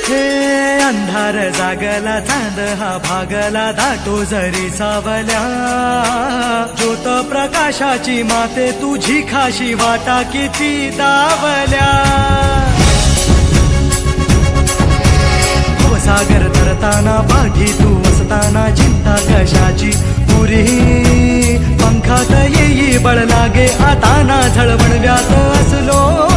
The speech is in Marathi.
हे अंधार जागला चांद हा भागला दाटो जरी सावल्या ज्योत प्रकाशाची माते तुझी खाशी वाटा किती दावल्या सागर तरताना पाठी तू असताना चिंता कशाची पुरी पंखात येई बळ लागे आता ना झळवण व्यात असलो